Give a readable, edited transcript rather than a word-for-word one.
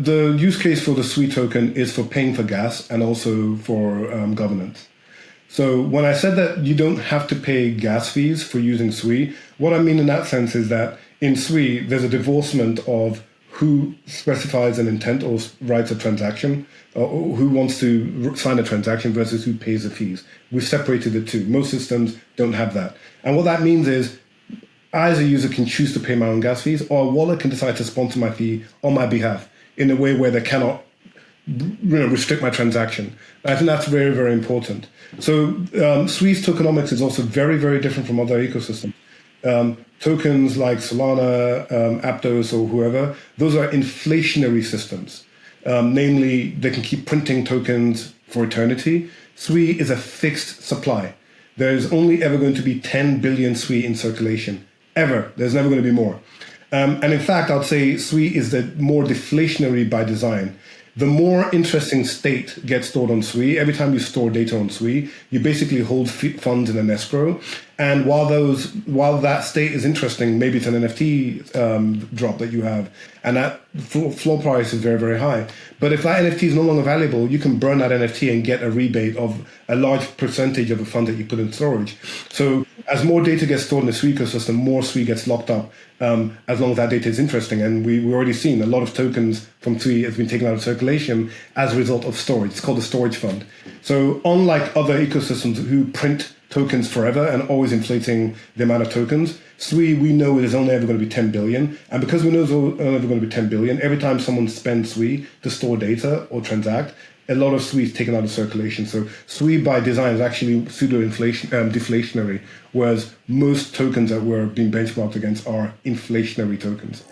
the use case for the SUI token is for paying for gas and also for governance. So when I said that you don't have to pay gas fees for using SUI, what I mean in that sense is that in SUI, there's a divorcement of who specifies an intent or writes a transaction, or who wants to sign a transaction versus who pays the fees. We've separated the two. Most systems don't have that. And what that means is I, as a user, can choose to pay my own gas fees, or a wallet can decide to sponsor my fee on my behalf in a way where they cannot restrict my transaction. I think that's very, very important. So SUI's tokenomics is also very, very different from other ecosystems. Tokens like Solana, Aptos, or whoever, those are inflationary systems. Namely, they can keep printing tokens for eternity. SUI is a fixed supply. There's only ever going to be 10 billion SUI in circulation. Ever. There's never going to be more. And in fact, I'd say SUI is the more deflationary by design. The more interesting state gets stored on SUI. Every time you store data on SUI, you basically hold funds in an escrow. And while that state is interesting, maybe it's an NFT drop that you have, and that floor price is very, very high. But if that NFT is no longer valuable, you can burn that NFT and get a rebate of a large percentage of the fund that you put in storage. So as more data gets stored in the SUI ecosystem, more SUI gets locked up, as long as that data is interesting. And we've already seen a lot of tokens from SUI has been taken out of circulation as a result of storage. It's called the storage fund. So unlike other ecosystems who print tokens forever and always inflating the amount of tokens, SUI, we know it is only ever going to be 10 billion. And because we know it's only ever going to be 10 billion, every time someone spends SUI to store data or transact, a lot of SUI is taken out of circulation. So SUI by design is actually deflationary, whereas most tokens that we're being benchmarked against are inflationary tokens.